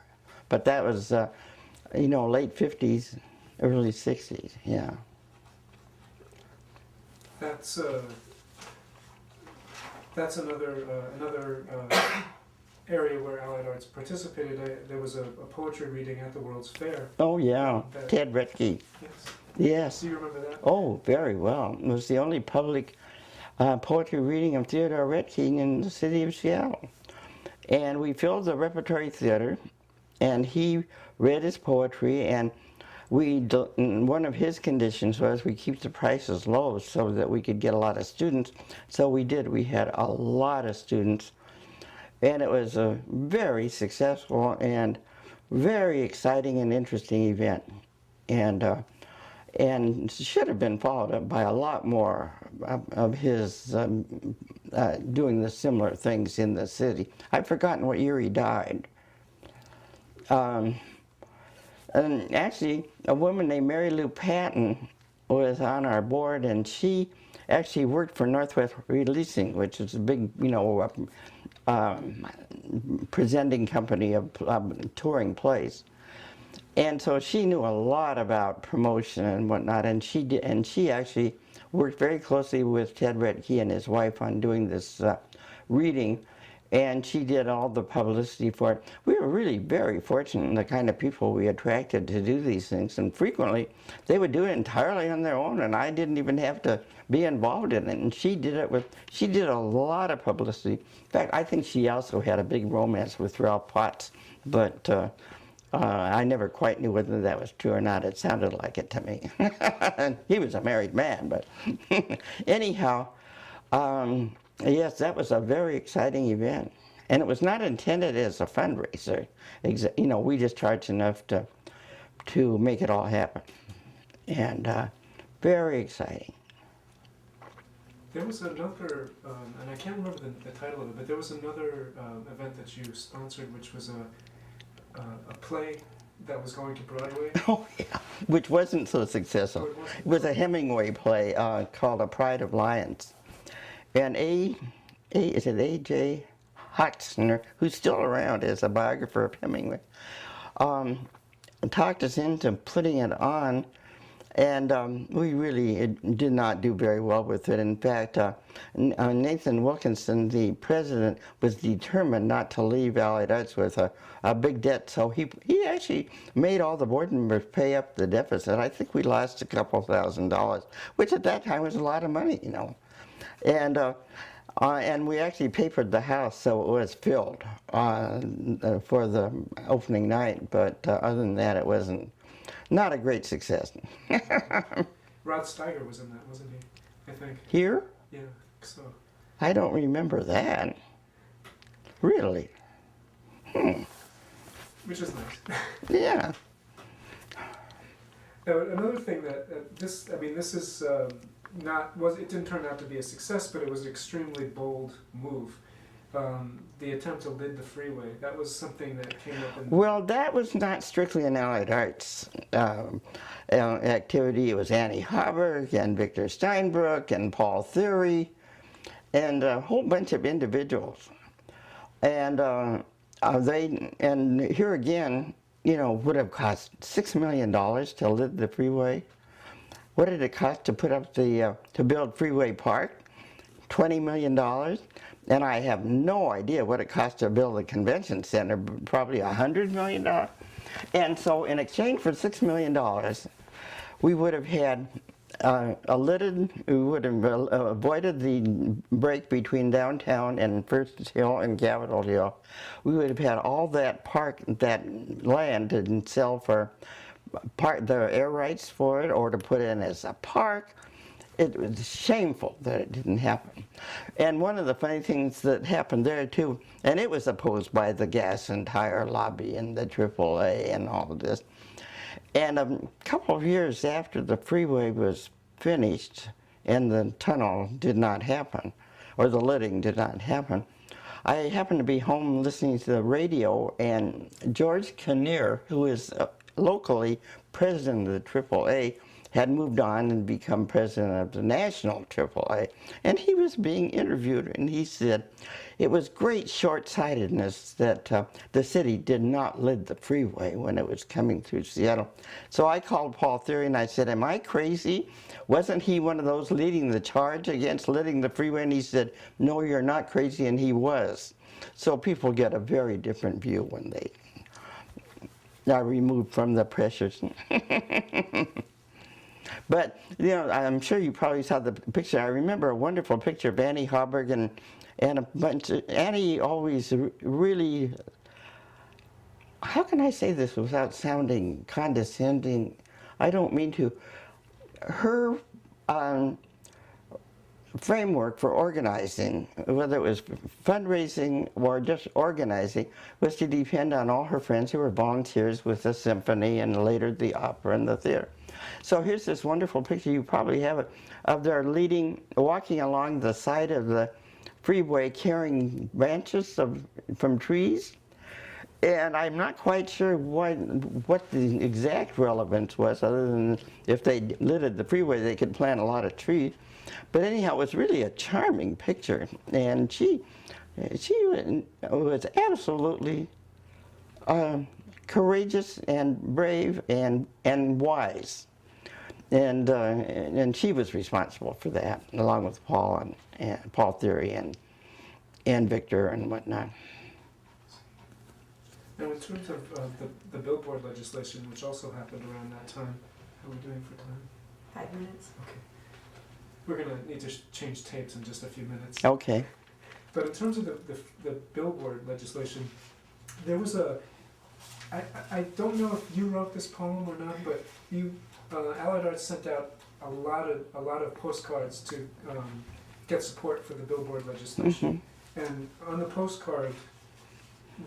But that was, late 50s, early 60s, yeah. That's another area where Allied Arts participated. There was a poetry reading at the World's Fair. Oh yeah, Ted Retke. Yes. Yes. Do you remember that? Oh, very well. It was the only public poetry reading of Theodore Retke in the city of Seattle. And we filled the repertory theater, and he read his poetry, and one of his conditions was we keep the prices low so that we could get a lot of students. So we did. We had a lot of students, and it was a very successful and very exciting and interesting event, and should have been followed up by a lot more of his doing the similar things in the city. I've forgotten what year he died. And actually, a woman named Mary Lou Patton was on our board, and she actually worked for Northwest Releasing, which is a big, presenting company of touring plays. And so she knew a lot about promotion and whatnot, and she actually worked very closely with Ted Retke and his wife on doing this reading. And she did all the publicity for it. We were really very fortunate in the kind of people we attracted to do these things. And frequently, they would do it entirely on their own, and I didn't even have to be involved in it. And she did a lot of publicity. In fact, I think she also had a big romance with Ralph Potts. But I never quite knew whether that was true or not. It sounded like it to me. He was a married man, but anyhow, yes, that was a very exciting event. And it was not intended as a fundraiser. You know, we just charged enough to make it all happen. And very exciting. There was another, and I can't remember the title of it, but there was another event that you sponsored, which was a play that was going to Broadway. Oh, yeah, which wasn't so successful. It was a Hemingway play called A Pride of Lions. And is it A.J. Hoxner, who's still around as a biographer of Hemingway, talked us into putting it on. And we really did not do very well with it. In fact, Nathan Wilkinson, the president, was determined not to leave Allied Arts with a big debt. So he actually made all the board members pay up the deficit. I think we lost a couple $1,000, which at that time was a lot of money, you know. And we actually papered the house so it was filled for the opening night. But other than that, it wasn't. Not a great success. Rod Steiger was in that, wasn't he? I think. Here? Yeah, so. I don't remember that. Really? Which is nice. Yeah. Now, another thing that this is it didn't turn out to be a success, but it was an extremely bold move. The attempt to lid the freeway, that was something that came up in... Well, that was not strictly an Allied Arts activity. It was Annie Harburg and Victor Steinbrook and Paul Thury and a whole bunch of individuals. And here again, you know, would have cost $6 million to lid the freeway. What did it cost to put up to build Freeway Park? $20 million. And I have no idea what it cost to build a convention center, probably $100 million. And so in exchange for $6 million, we would have had we would have avoided the break between downtown and First Hill and Capitol Hill. We would have had all that land to sell for the air rights for it or to put in as a park. It was shameful that it didn't happen. And one of the funny things that happened there too, and it was opposed by the gas and tire lobby and the AAA and all of this. And a couple of years after the freeway was finished and the tunnel did not happen, or the lidding did not happen, I happened to be home listening to the radio, and George Kinnear, who is locally president of the AAA, had moved on and become president of the national AAA, and he was being interviewed, and he said it was great short-sightedness that the city did not lid the freeway when it was coming through Seattle. So I called Paul Thury and I said, am I crazy? Wasn't he one of those leading the charge against lidding the freeway? And he said, no, you're not crazy, and he was. So people get a very different view when they are removed from the pressures. But, you know, I'm sure you probably saw the picture. I remember a wonderful picture of Annie Harburg and a bunch of, Annie always really, how can I say this without sounding condescending? I don't mean to. Her framework for organizing, whether it was fundraising or just organizing, was to depend on all her friends who were volunteers with the symphony and later the opera and the theater. So here's this wonderful picture, you probably have it, of their walking along the side of the freeway carrying branches from trees. And I'm not quite sure what the exact relevance was, other than if they lidded the freeway, they could plant a lot of trees. But anyhow, it was really a charming picture. And she was absolutely courageous and brave and wise. And she was responsible for that, along with Paul and Paul Thury and Victor and whatnot. Now, in terms of the billboard legislation, which also happened around that time, how are we doing for time? 5 minutes. Okay. We're going to need to change tapes in just a few minutes. Okay. But in terms of the billboard legislation, there was I don't know if you wrote this poem or not, but you, Allied Arts sent out a lot of postcards to get support for the billboard legislation. And on the postcard,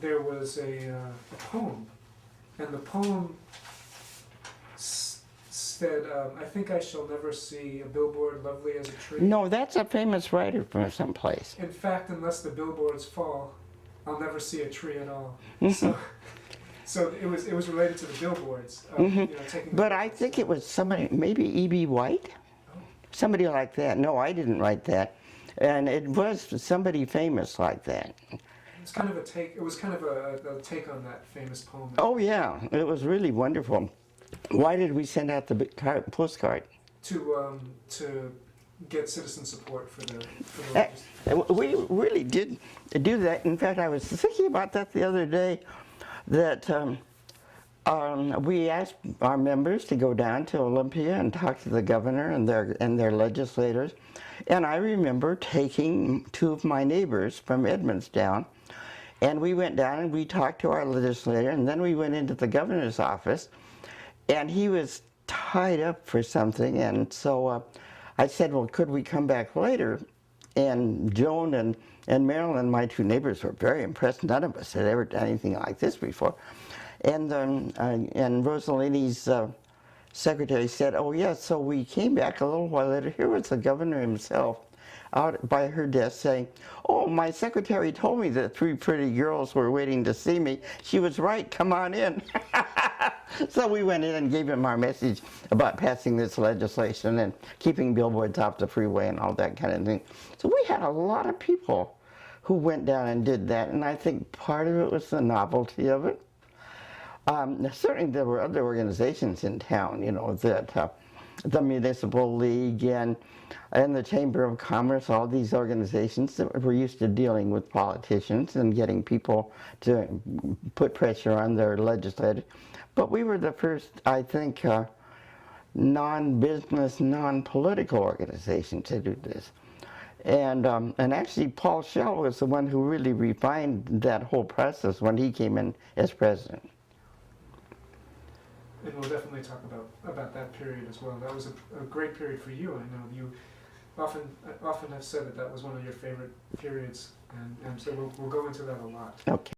there was a poem, and the poem said, "I think I shall never see a billboard lovely as a tree. No, that's a famous writer from someplace. In fact, unless the billboards fall, I'll never see a tree at all." So it was related to the billboards. You know, taking But I think it was somebody, maybe E.B. White? Somebody like that. No, I didn't write that. And it was somebody famous like that. It's kind of a take. It was kind of a take on that famous poem. Oh yeah, it was really wonderful. Why did we send out the postcard? To get citizen support for the We really did do that. In fact, I was thinking about that the other day, that we asked our members to go down to Olympia and talk to the governor and their legislators. And I remember taking two of my neighbors from Edmonds down, and we went down and we talked to our legislator, and then we went into the governor's office, and he was tied up for something, and so I said, well, could we come back later? And Joan and Marilyn, my two neighbors, were very impressed. None of us had ever done anything like this before. And Rosalini's secretary said, oh yes, so we came back a little while later. Here was the governor himself out by her desk saying, oh, my secretary told me that three pretty girls were waiting to see me. She was right, come on in. So we went in and gave him our message about passing this legislation and keeping billboards off the freeway and all that kind of thing. So we had a lot of people who went down and did that, and I think part of it was the novelty of it. Certainly there were other organizations in town, you know, that the Municipal League and the Chamber of Commerce, all these organizations that were used to dealing with politicians and getting people to put pressure on their legislators. But we were the first, I think, non-business, non-political organization to do this. And actually Paul Schell was the one who really refined that whole process when he came in as president. And we'll definitely talk about that period as well. That was a great period for you. I know you often have said that was one of your favorite periods, and so we'll go into that a lot. Okay.